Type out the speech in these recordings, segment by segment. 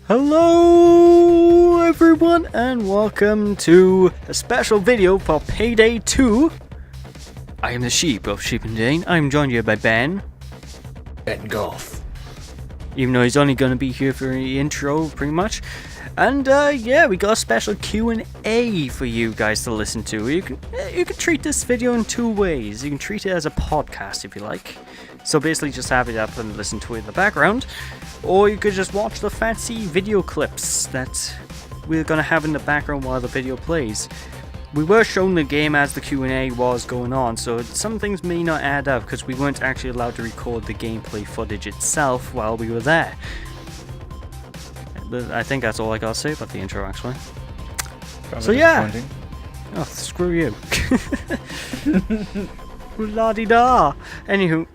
Hello everyone and welcome to a special video for Payday 2. I am the Sheep of Sheep and Dane. I'm joined here by Ben. Ben Golf. Even though he's only going to be here for the intro pretty much. And yeah, we got a special Q&A for you guys to listen to. You can treat this video in two ways. You can treat it as a podcast if you like. So basically just have it up and listen to it in the background. Or you could just watch the fancy video clips that we're going to have in the background while the video plays. We were shown the game as the Q&A was going on, so some things may not add up because we weren't actually allowed to record the gameplay footage itself while we were there. But I think that's all I gotta say about the intro, actually. So yeah. Oh, screw you. La-di-da. Anywho,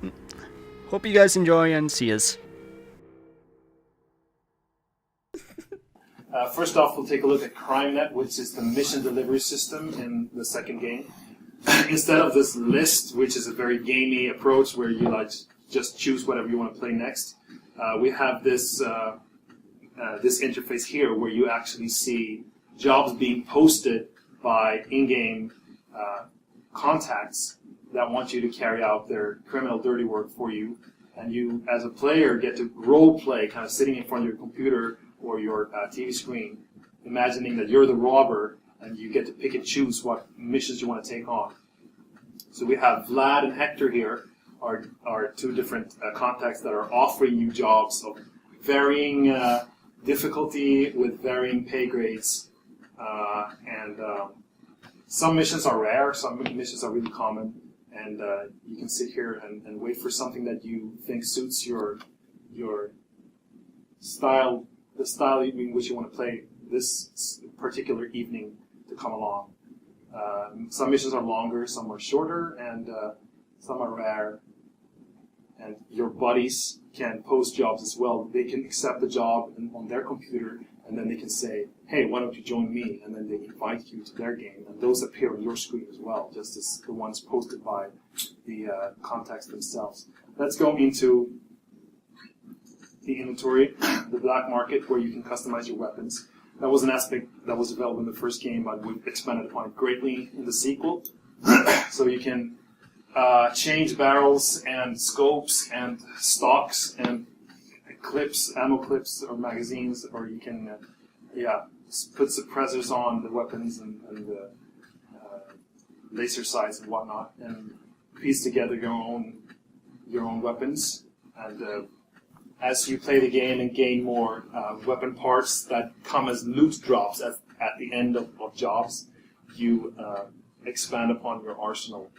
hope you guys enjoy and see us. First off, we'll take a look at CrimeNet, which is the mission delivery system in the second game. Instead of this list, which is a very gamey approach where you just choose whatever you want to play next, we have this this interface here where you actually see jobs being posted by in-game contacts that want you to carry out their criminal dirty work for you, and you as a player get to role play, kind of sitting in front of your computer or your TV screen, imagining that you're the robber, and you get to pick and choose what missions you want to take on. So we have Vlad and Hector here, are two different contacts that are offering you jobs of varying difficulty with varying pay grades, and some missions are rare, some missions are really common, and you can sit here and wait for something that you think suits your style, the style in which you want to play this particular evening to come along. Some missions are longer, some are shorter, and some are rare. And your buddies can post jobs as well. They can accept the job on their computer, and then they can say, hey, why don't you join me? And then they invite you to their game. And those appear on your screen as well, just as the ones posted by the contacts themselves. Let's go into the inventory, the black market, where you can customize your weapons. That was an aspect that was developed in the first game, but we've expanded upon it greatly in the sequel. So you can change barrels and scopes and stocks and clips, ammo clips or magazines, or you can put suppressors on the weapons and the laser sights and whatnot, and piece together your own weapons. And as you play the game and gain more weapon parts that come as loot drops at the end of jobs, you expand upon your arsenal.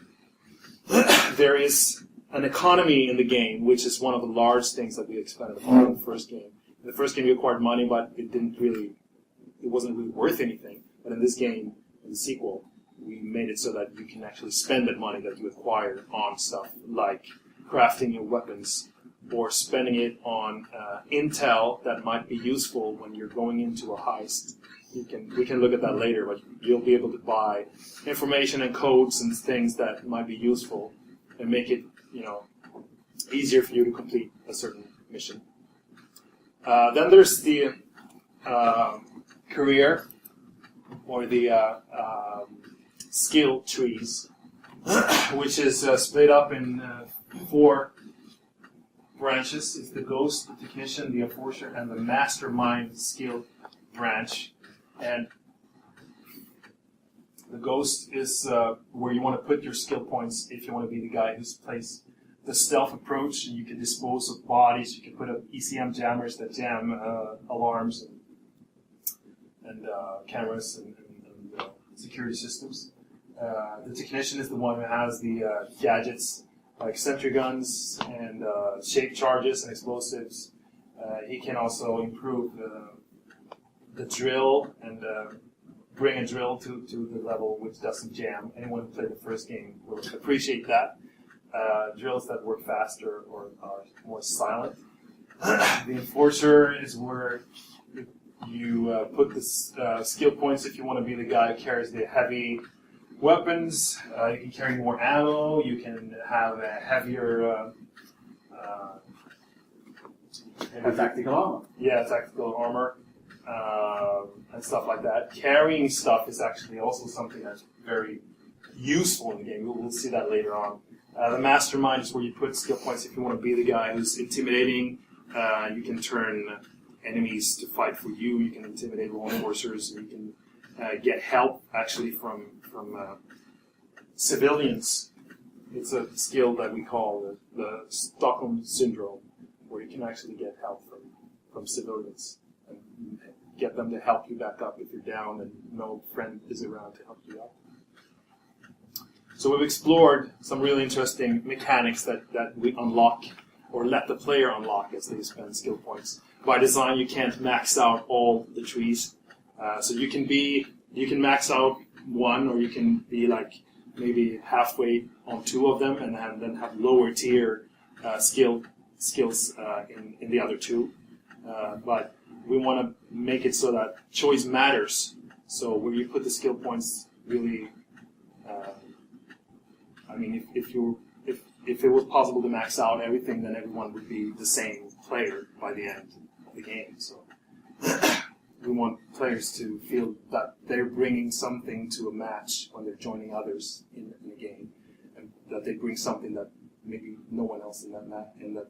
There is an economy in the game, which is one of the large things that we expanded upon in the first game. In the first game, you acquired money, but it wasn't really worth anything. But in this game, in the sequel, we made it so that you can actually spend that money that you acquire on stuff like crafting your weapons, or spending it on intel that might be useful when you're going into a heist. We can look at that later, but you'll be able to buy information and codes and things that might be useful and make it, easier for you to complete a certain mission. Then there's the career, or the skill trees, which is split up in 4 branches. It's the Ghost, the Technician, the Enforcer, and the Mastermind skill branch. And the Ghost is where you want to put your skill points if you want to be the guy who plays the stealth approach, and you can dispose of bodies. You can put up ECM jammers that jam alarms and cameras and security systems. The Technician is the one who has the gadgets like sentry guns and shape charges and explosives. He can also improve the drill and bring a drill to the level which doesn't jam. Anyone who played the first game will appreciate that. Drills that work faster or are more silent. The Enforcer is where you put the skill points if you want to be the guy who carries the heavy weapons. You can carry more ammo. You can have a heavier Tactical armor. Yeah, tactical armor. and stuff like that. Carrying stuff is actually also something that's very useful in the game. We'll see that later on. The mastermind is where you put skill points if you want to be the guy who's intimidating. You can turn enemies to fight for you. You can intimidate law enforcers. You can get help actually from civilians. It's a skill that we call the Stockholm Syndrome, where you can actually get help from civilians and get them to help you back up if you're down and no friend is around to help you up. So we've explored some really interesting mechanics that we unlock or let the player unlock as they spend skill points. By design, you can't max out all the trees. So you can max out one, or you can be like maybe halfway on two of them, and then have lower tier skills in the other two. But we want to make it so that choice matters. So where you put the skill points really, if it was possible to max out everything, then everyone would be the same player by the end of the game. So we want players to feel that they're bringing something to a match when they're joining others in the game, and that they bring something that maybe no one else in that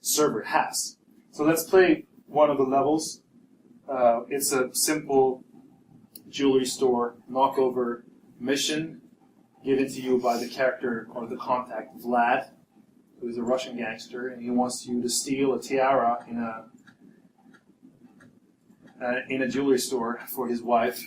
server has. So let's play one of the levels. It's a simple jewelry store knockover mission given to you by the character or the contact Vlad, who is a Russian gangster, and he wants you to steal a tiara in a jewelry store for his wife.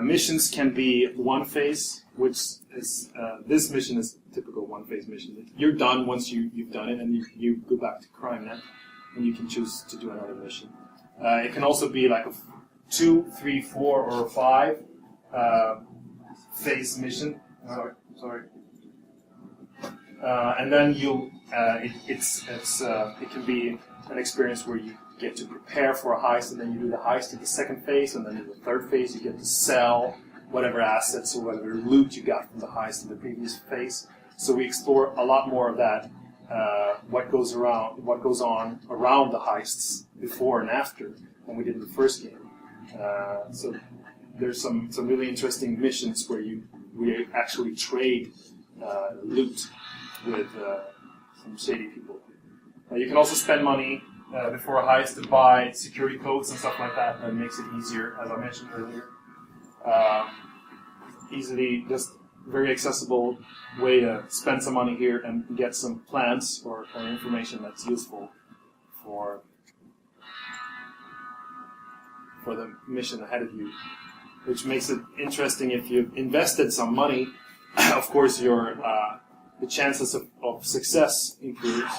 Missions can be one phase, which is this mission is a typical one phase mission. You're done once you've done it, and you go back to CrimeNet, and you can choose to do another mission. It can also be like a 2, 3, 4, or 5 phase mission. Sorry. And then it can be an experience where you get to prepare for a heist, and then you do the heist in the second phase, and then in the third phase you get to sell whatever assets or whatever loot you got from the heist in the previous phase. So we explore a lot more of that, what goes on around the heists before and after than we did in the first game. So there's some really interesting missions where we actually trade loot with some shady people. You can also spend money before a heist to buy security codes and stuff like that. That makes it easier, as I mentioned earlier. Easily, just very accessible way to spend some money here and get some plans or information that's useful for the mission ahead of you, which makes it interesting. If you've invested some money, of course the chances of success improves.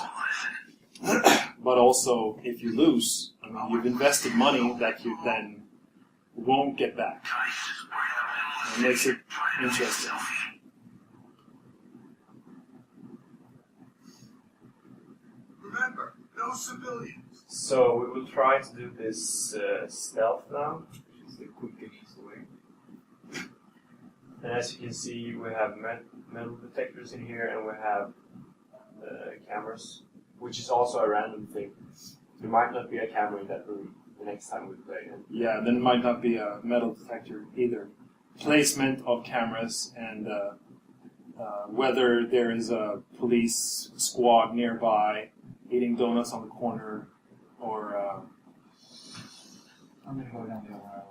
But also, if you lose, you've invested money that you then won't get back. It makes it interesting. Remember, no civilians. So we will try to do this stealth now, which is the quick and easy way. And as you can see, we have metal detectors in here, and we have cameras, which is also a random thing. There might not be a camera in that room the next time we play. Yeah, then it might not be a metal detector either. Placement of cameras and whether there is a police squad nearby eating donuts on the corner, or I'm going to go down the other way.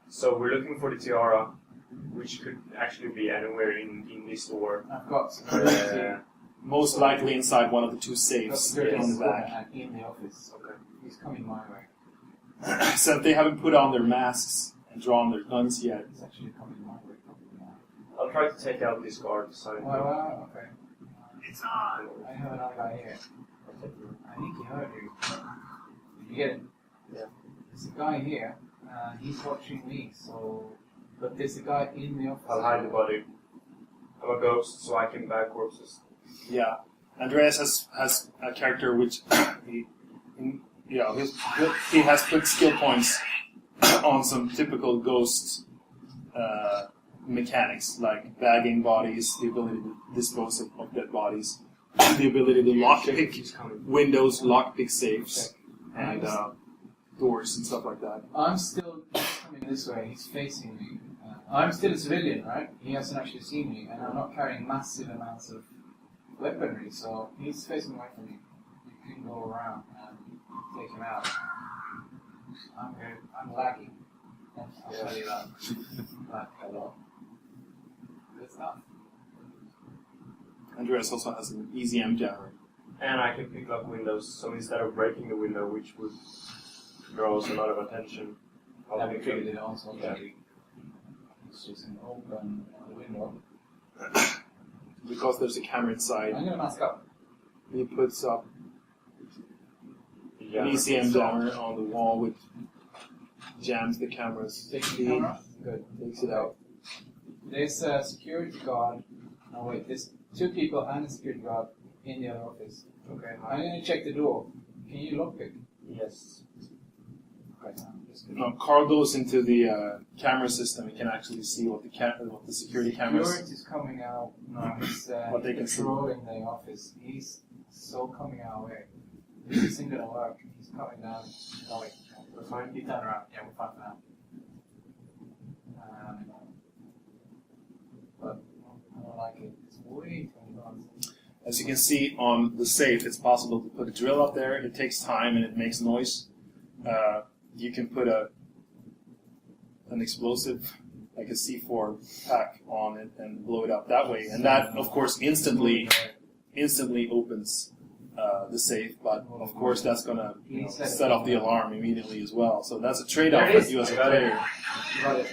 So we're looking for the tiara, which could actually be anywhere in this store. I've got security. most likely inside one of the two safes on the back. In the office. Okay. He's coming my way. So they haven't put on their masks and drawn their guns yet. He's actually coming my way. Probably now. I'll try to take out this guard. Well, okay. It's on. I have another guy here. I think he heard you. Did you get it? Yeah. There's a guy here. He's watching me, so... But there's a guy in the office. I'll hide the body. I'm a ghost, so I can bag corpses. Yeah. Andreas has a character which he has put skill points on some typical ghost mechanics like bagging bodies, the ability to dispose of dead bodies, the ability to lockpick windows, lockpick safes, and doors and stuff like that. I'm still coming this way. He's facing me. I'm still a civilian, right? He hasn't actually seen me, and I'm not carrying massive amounts of weaponry, so he's facing away from me. You can go around and take him out. I'm lagging. I'll tell you that. Lag a lot. Good stuff. Andreas also has an EZM jammer. And I can pick up windows, so instead of breaking the window, which would draw us a lot of attention, I'll be triggered it on, so it's just an open window. Because there's a camera inside, I'm gonna mask up. he puts up an ECM jammer on the wall, which jams the camera's Takes the feed, camera. Good. takes it out. There's a security guard. Oh wait, there's 2 people and a security guard in the other office. Okay. I'm gonna check the door. Can you lockpick? Yes. Right now. Just good. Now, Carl goes into the camera system. He can actually see what the security cameras. Security is coming out now. He's What they can see. patrolling the office. He's so coming our way. This isn't gonna work. He's coming down. Oh wait, we're fine. He turned around. Yeah, we're fine for now. But I don't like it. It's way too advanced. As you can see on the safe, it's possible to put a drill up there. It takes time and it makes noise. You can put an explosive, like a C4 pack, on it and blow it up that way. And that, of course, instantly opens the safe. But of course, that's gonna set off the alarm immediately as well. So that's a trade-off There it for is. you as a player. Got it.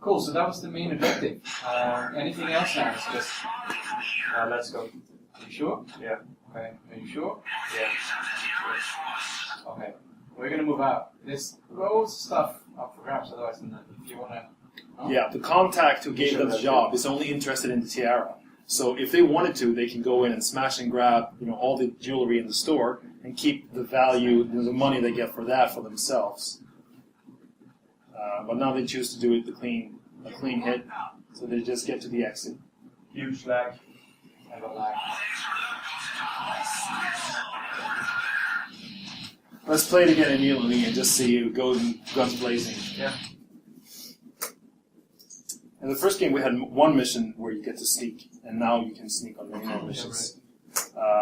Cool. So that was the main objective. Anything else now? It's just. Let's go. Are you sure? Yeah. Okay. Are you sure? Yeah. Okay. We're gonna move out. There's loads of stuff up for grabs. Otherwise, if you wanna. Oh. Yeah, the contact who gave them the job is only interested in the tiara. So if they wanted to, they can go in and smash and grab, all the jewelry in the store and keep the value, the money they get for that for themselves. But now they choose to do it a clean hit, so they just get to the exit. Huge lag. Have a lag. Let's play it again immediately and just see who goes guns blazing. Yeah. In the first game, we had one mission where you get to sneak, and now you can sneak on many more missions.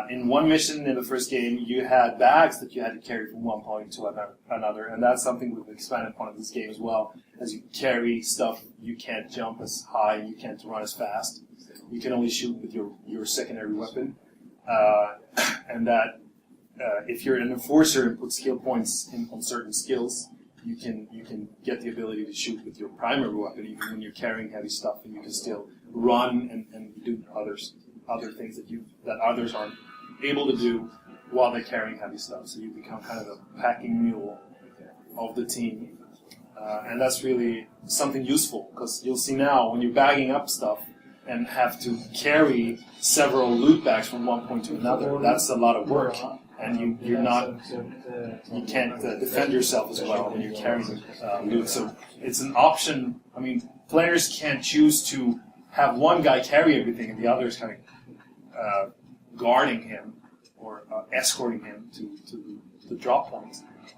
In one mission in the first game, you had bags that you had to carry from one point to another, and that's something we've expanded upon in this game as well. As you carry stuff, you can't jump as high, you can't run as fast. You can only shoot with your secondary weapon, and that if you're an enforcer and put skill points on certain skills, you can get the ability to shoot with your primary weapon even when you're carrying heavy stuff, and you can still run and do other things that others aren't able to do while they're carrying heavy stuff. So you become kind of a packing mule of the team, and that's really something useful, because you'll see now when you're bagging up stuff and have to carry several loot bags from one point to another, that's a lot of work. And you can't defend yourself as well when you're carrying loot. So it's an option. I mean, players can't choose to have one guy carry everything and the others kind of guarding him or escorting him to the drop point.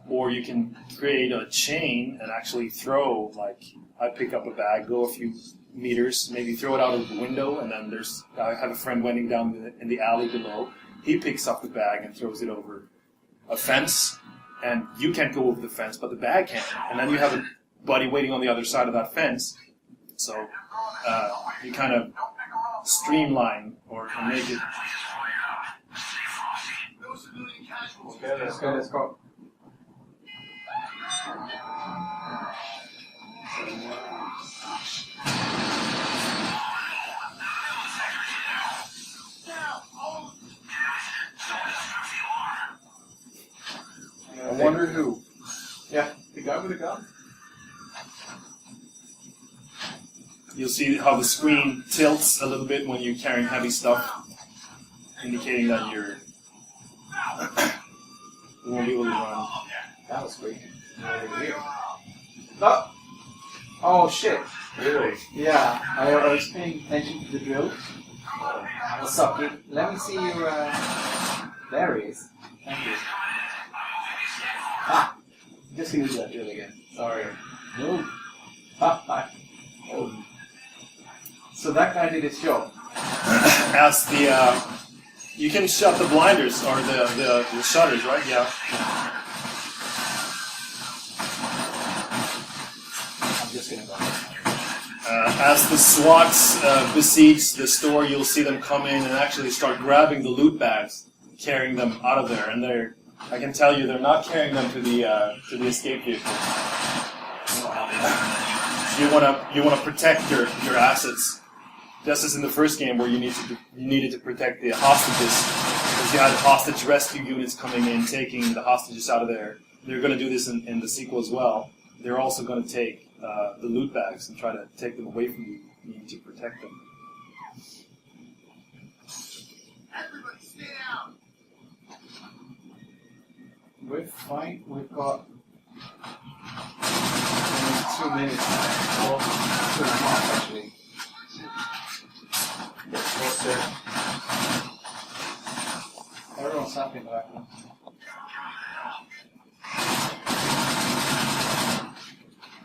Or you can create a chain and actually throw, like, I pick up a bag, go a few meters, maybe throw it out of the window, and then I have a friend wending down in the alley below. He picks up the bag and throws it over a fence, and you can't go over the fence, but the bag can. And then you have a buddy waiting on the other side of that fence. So you kind of streamline or make it. Okay, Let's go. I wonder who. Yeah, the guy with the gun. You'll see how the screen tilts a little bit when you're carrying heavy stuff, indicating that you won't be able to run. That was quick. Oh shit! Really? Yeah, I was paying attention to the drill. What's up, kid? Let me see your. There he is. Thank you. Ah! Just use that drill again. Sorry. No. Ah, oh. So that guy did his job. As the you can shut the blinders or the shutters, right? Yeah. I'm just gonna go. As the SWATs besiege the store, you'll see them come in and actually start grabbing the loot bags, carrying them out of there. And I can tell you, they're not carrying them to the escape vehicle. You wanna protect your assets, just as in the first game where you needed to protect the hostages, because you had hostage rescue units coming in, taking the hostages out of there. They're going to do this in the sequel as well. They're also going to take the loot bags and try to take them away from you. You need to protect them. Everybody stay down. We're fine. We've got 2 minutes. Well, 2.5 actually. Everyone's happy in the background.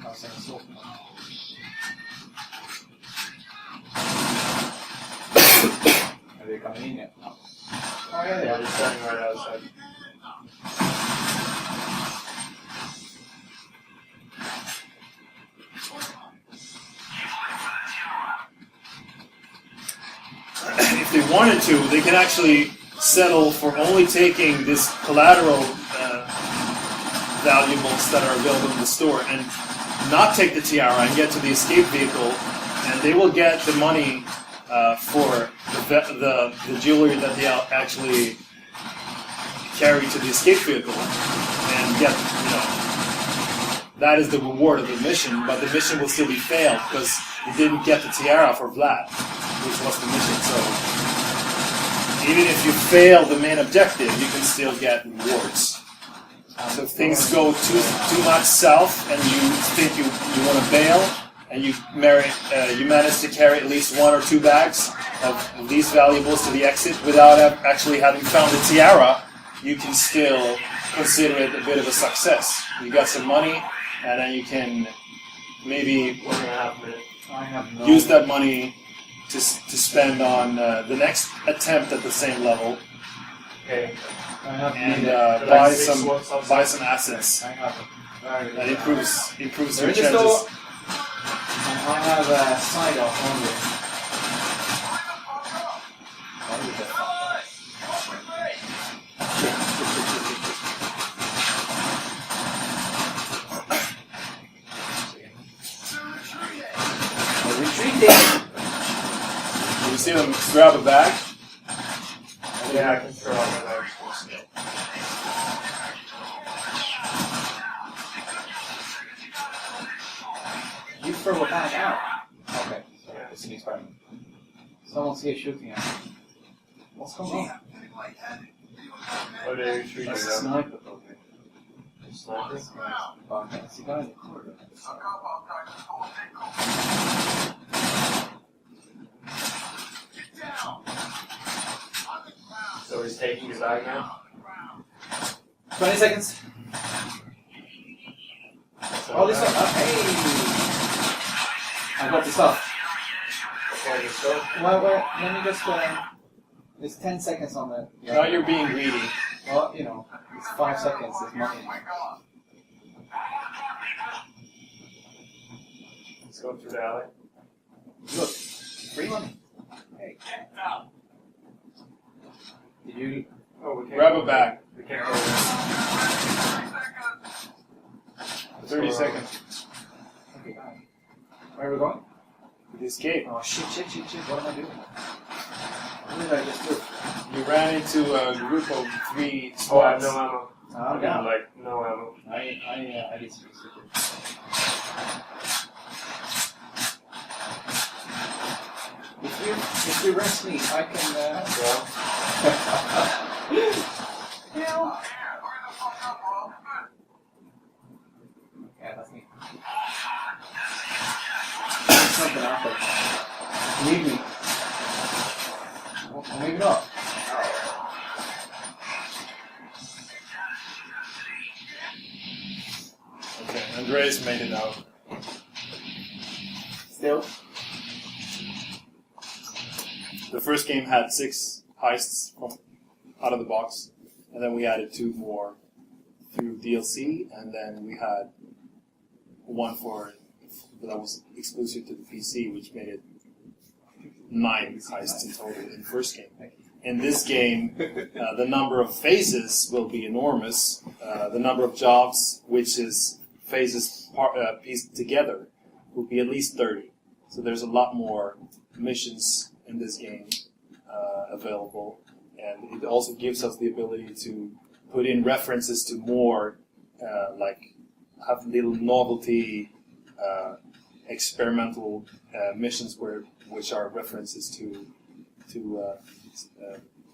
I was saying so. Are they coming in yet? No. Oh yeah, they Yeah, are. they're standing right outside. If they wanted to, they can actually settle for only taking this collateral valuables that are available in the store and not take the tiara and get to the escape vehicle, and they will get the money for the jewelry that they actually carry to the escape vehicle and get, that is the reward of the mission, but the mission will still be failed because you didn't get the tiara for Vlad, which was the mission. So even if you fail the main objective, you can still get rewards. So if things go too much south and you think you want to bail and you manage to carry at least 1 or 2 bags of these valuables to the exit without actually having found the tiara, you can still consider it a bit of a success. You got some money, and then you can maybe 1.5 minutes. I have no use that money to spend on the next attempt at the same level, Okay. I have and minute. buy six some works outside. buy some assets. I have very That improves They're your in the store. chances. And I have a side off only. Retreating. You see them grab a bag. Yeah, I can throw out my legs. You throw a bag out. Okay, sorry, it's an experiment. Someone's here shooting at me. What's going on? Oh, they're retreating That's a now. sniper, probably. Sniper? Okay, it's the guy in the corridor. So he's taking the bag now? 20 seconds. So Oh, this one. Hey! I got the stuff. Okay, let's go. Well, let me just. There's 10 seconds on the. Now you're being greedy. Well, it's 5 seconds. It's money. Let's go through the alley. Look, free money. Hey. Did you? Oh, we can't Grab go a bag. We can't go there. 30 seconds. Okay. Where are we going? To the escape. Oh shit! What am I doing? What did I just do? You ran into a group of 3 Oh, I have squads. no ammo. I yeah. have like no ammo. I did something stupid. If you rest me, I can. Yeah. Yeah, that's me. going to happen. Leave me. Or maybe not. Okay, Andreas made it out. Still. The first game had 6 heists from out of the box, and then we added 2 more through DLC, and then we had one that was exclusive to the PC, which made it 9 heists in total in the first game. In this game, the number of phases will be enormous. The number of jobs, which is phases pieced together, will be at least 30. So there's a lot more missions in this game available, and it also gives us the ability to put in references to more, like have little novelty, experimental missions which are references to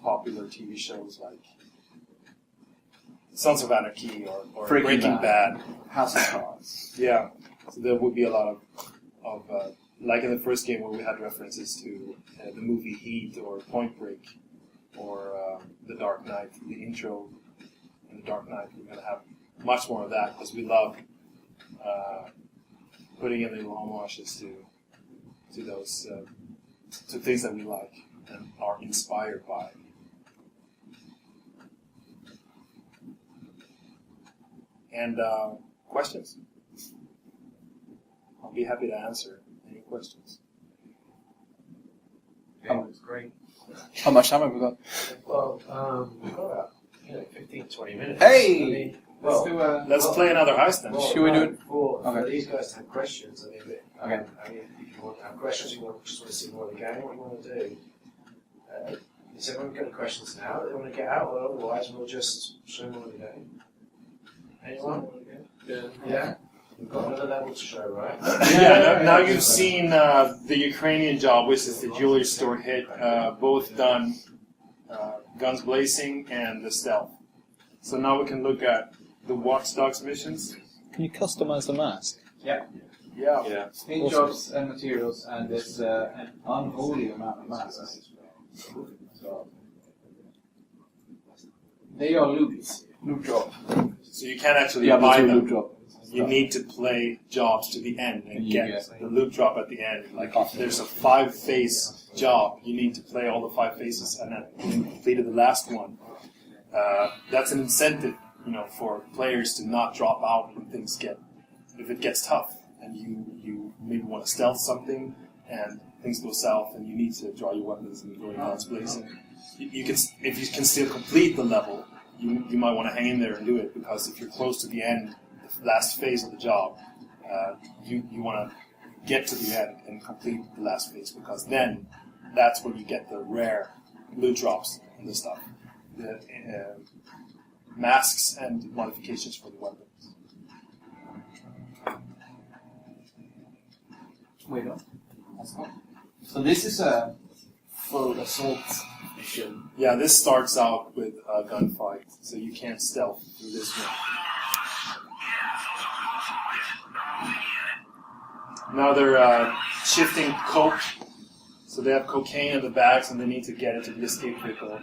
popular TV shows like Sons of Anarchy or Breaking Bad. House of Cards. Yeah, so there would be a lot of like in the first game where we had references to the movie Heat or Point Break or The Dark Knight, the intro in The Dark Knight. We're going to have much more of that because we love putting in little homages to those to things that we like and are inspired by. And questions? I'll be happy to answer any questions. Yeah, it's great. How much time have we got? Well, we've got about 15, 20 minutes. Hey! I mean, Let's do a... Let's play another heist then. Should we do it? For Okay. these guys to have questions, I mean, Okay. if you want to have questions, you just want to see more of the game, what you want to do. Is everyone got any questions now they want to get out, or otherwise we'll just show more of the game? Anyone? Yeah? We've got another level to show, right? Yeah, now you've seen the Ukrainian job, which is the jewelry store hit, both done guns blazing and the stealth. So now we can look at the Watch Dogs missions. Can you customize the mask? Yeah. Yeah. Paint jobs and materials, and there's an unholy amount of masks. So they are loops. Loop job. So you can't actually Yeah, buy but them. loop job. You need to play jobs to the end and You get get- the loot drop at the end. Like if there's a 5-phase job, you need to play all the 5 phases, and then when you completed the last one. That's an incentive, for players to not drop out when if it gets tough, and you maybe want to stealth something, and things go south, and you need to draw your weapons and go guns blazing. You can, if you can still complete the level, you might want to hang in there and do it, because if you're close to the end, the last phase of the job, you want to get to the end and complete the last phase, because then that's when you get the rare loot drops and the stuff. The masks and modifications for the weapons. Wait on. That's not. So this is a full assault mission. Yeah, this starts out with a gunfight, so you can't stealth through this one. Now they're shifting coke, so they have cocaine in the bags and they need to get it to the escape vehicle.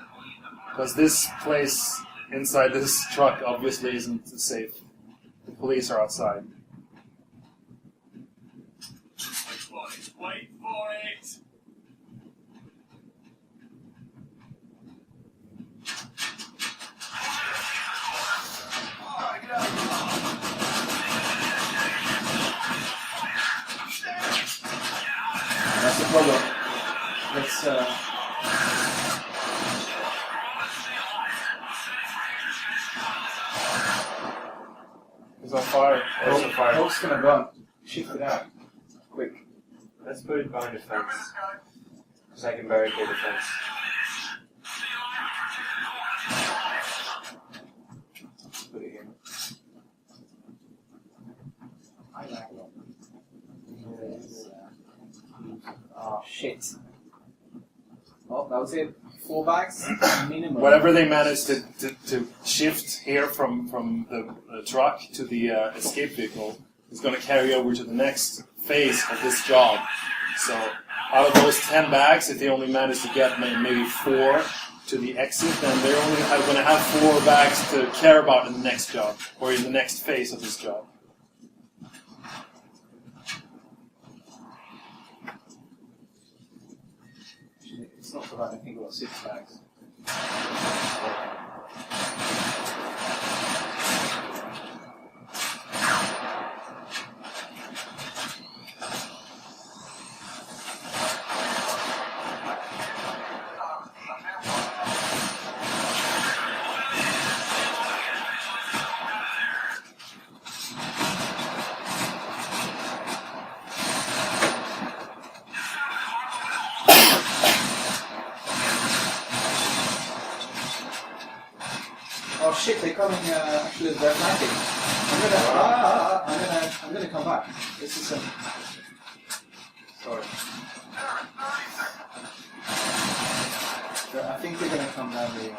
Because this place inside this truck obviously isn't safe. The police are outside. Wait for it! That's the problem. Let's There's a fire. There's a fire. Coke's gonna burn. Shift it out. Quick. Let's put it behind the fence, because I can barricade the fence. Put it here. I like it. Oh shit. Oh, that was it. 4 bags minimum. Whatever they managed to shift here from the truck to the escape vehicle is going to carry over to the next phase of this job. So out of those 10 bags, if they only manage to get maybe 4 to the exit, then they're only going to have 4 bags to care about in the next job, or in the next phase of this job. It's not so bad. I think we've got 6 bags. Oh shit! They're coming. Actually, they're flanking. I'm gonna come back. This is sorry. I think they're gonna come down the.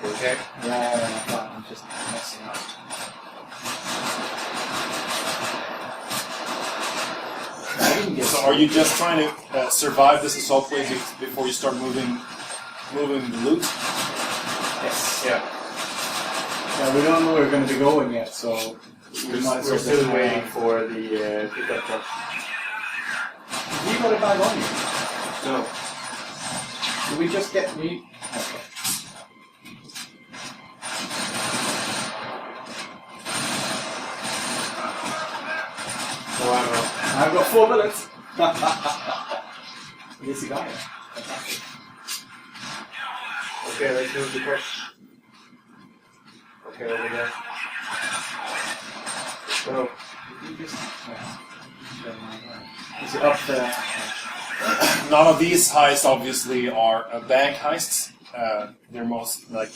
Okay. Yeah, I'm just messing up. So are you just trying to survive this assault wave before you start moving the loot? Yes. Yeah. Yeah, we don't know where we're going to be going yet, so We're still waiting for the pickup truck. You got a bag on you? No. Did we just get me? Okay. I've got 4 bullets. This is a guy. Fantastic. Okay, let's move the truck. Okay, over there. So, You just, is it up there? None of these heists obviously are bank heists. They're most like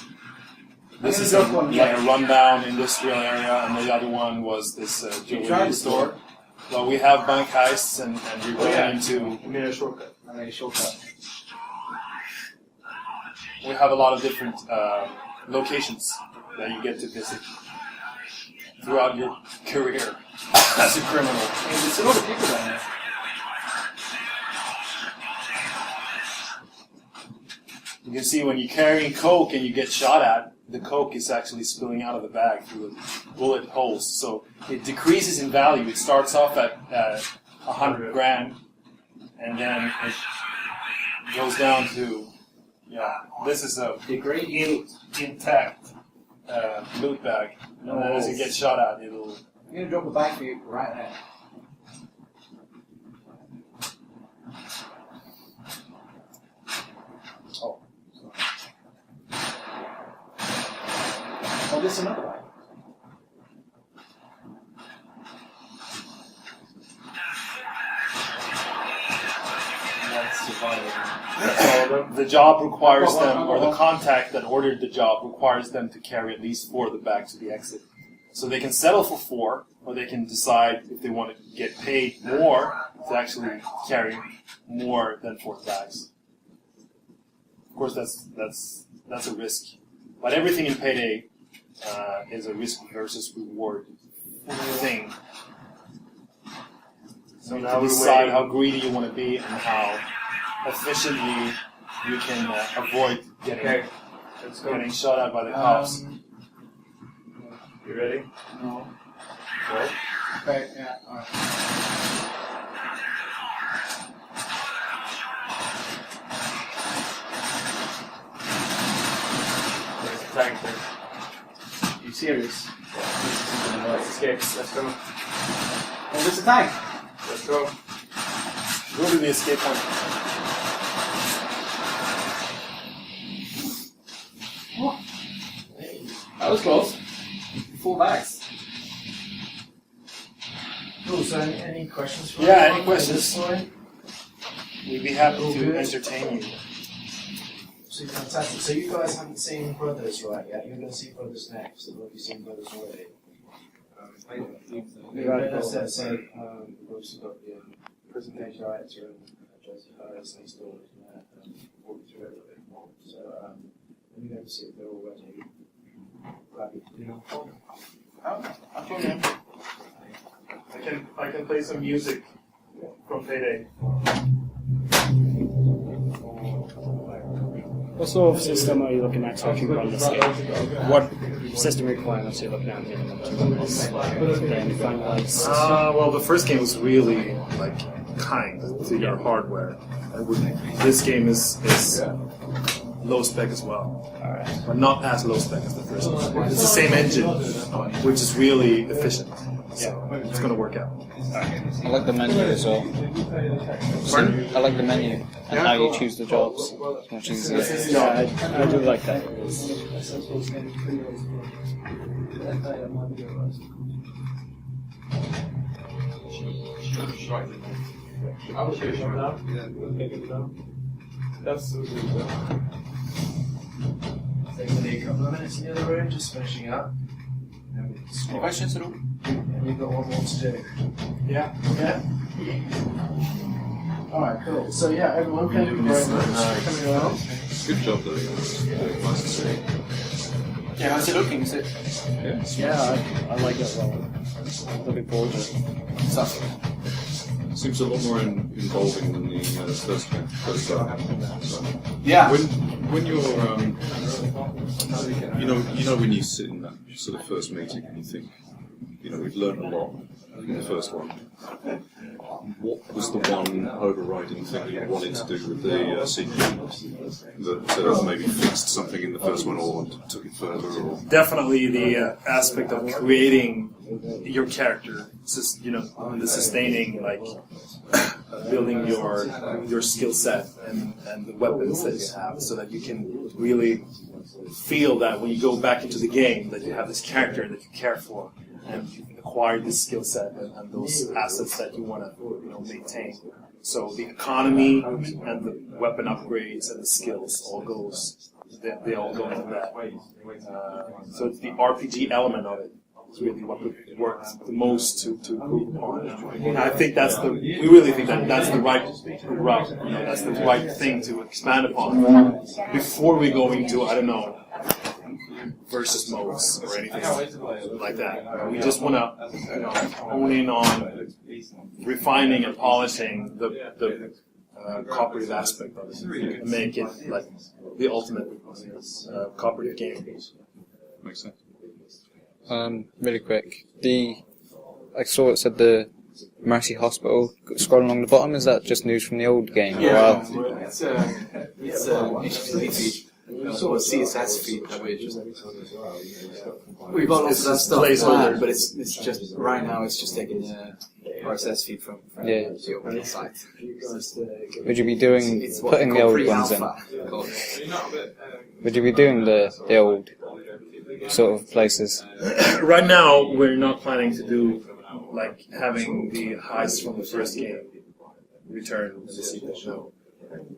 this is a rundown industrial area, and the other one was this jewelry store. Well, we have bank heists, and we're going into. you made a shortcut. I made a shortcut. We have a lot of different locations that you get to visit throughout your career as a criminal. There's a lot of people down there. You can see when you're carrying coke and you get shot at, the coke is actually spilling out of the bag through the bullet holes. So it decreases in value. It starts off at 100 grand, and then it goes down to, this is a intact loot bag. And then as you get shot at, it'll... I'm going to drop a bag for you right there. Oh, sorry. Oh, there's another bag. That's surviving. The job requires them, or the contact that ordered the job requires them to carry at least 4 of the bags to the exit. So they can settle for 4, or they can decide if they want to get paid more to actually carry more than 4 bags. Of course, that's a risk. But everything in Payday is a risk versus reward thing. So you can decide how greedy you want to be and how efficiently you can avoid getting shot at by the cops. You ready? No. No? Okay, yeah, alright. There's a tank there. You serious? Let's escape. Let's go. Oh, there's a tank! Let's go. Go to the escape point. Oh. That was close. 4 bags. Cool, so any questions for Yeah, anyone any questions? for this story? We'd be happy All to good. entertain you. So fantastic. So you guys haven't seen Brothers right yet? You're going to see Brothers next. Or have you seen Brothers already? Right, that's it. So we've also got the presentation director and Joseph Harris next door and walk through it a little bit more. So let me go and see if they're all ready. I can play some music from Payday. What sort of system are you looking at so I can run this game? What system requirements are you looking at minimum to run this game? Well, the first game was really like kind to your hardware. This game is low spec as well, but not as low spec as the first one. It's the same engine, which is really efficient. So it's going to work out. I like the menu as well. Pardon? I like the menu and how you choose the jobs. It's much easier. Yeah, I do like that. Taking a couple of minutes in the other room, just finishing up. Any questions at all? And you've got one more to do. Yeah. Yeah? Alright, cool. So yeah, everyone, thank you very much for coming along. Good job, though. Nice to see. Yeah, how's it looking? Is it? Yeah, I like it well. Looking forward to it. Seems a lot more involving than the first game. So, Yeah. when you're, you know when you sit in that sort of first meeting and you think, we've learned a lot in the first one. What was the one overriding thing you wanted to do with the sequel that maybe fixed something in the first one or took it further? Or Definitely the aspect of creating your character, the sustaining, like building your skill set and the weapons that you have, so that you can really feel that when you go back into the game that you have this character that you care for and you acquire this skill set and those assets that you want to maintain. So the economy and the weapon upgrades and the skills all goes. They all go into that. So it's the RPG element of it is really what works the most to improve upon. And I think we really think that that's the right route. That's the right thing to expand upon before we go into, I don't know, versus modes or anything like that. We just want to hone in on refining and polishing the cooperative aspect of it and make it like the ultimate cooperative game. makes sense. Really quick. I saw it said the Mercy Hospital scrolling along the bottom. Is that just news from the old game? Yeah, it's HTTP feed. Sort of CSS feed that we've got lots of that stuff planned, but it's just right now it's just taking the RSS feed from the open site. Would you be doing putting the old ones in? Would you be doing the old sort of places? Right now, we're not planning to do like having the heist from the first game return in the sequel. No.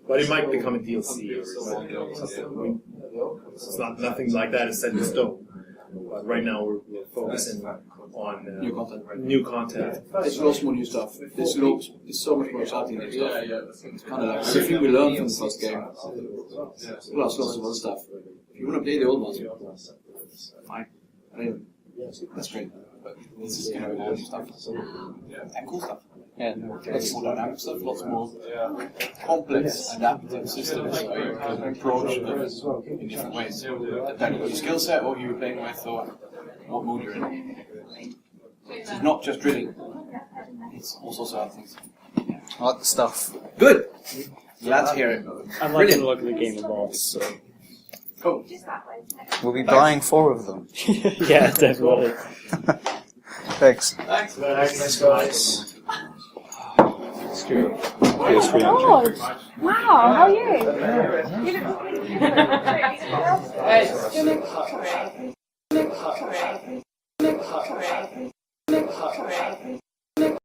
But it might become a DLC or something. It's nothing like that is set in stone. But right now we're focusing on new content. There's lots more new stuff. There's so much more exciting new stuff. It's kind of like everything we learned from the first game. Plus lots of other stuff. If you want to play the old ones, fine. That's great. But this is going to be more new stuff. And cool stuff. Yeah. Lots more dynamic stuff, lots more complex adaptive systems so you can approach them in different ways. Depending on your skill set, or who you're playing with, or what mood you're in. It's not just drilling, it's all sorts of other things. I like the stuff. Good! Glad to hear it. I'm liking the look of the game evolved, so. Cool. We'll be buying 4 of them. Yeah, definitely. Thanks. Thanks, guys. Oh my god! Wow, how are you? You look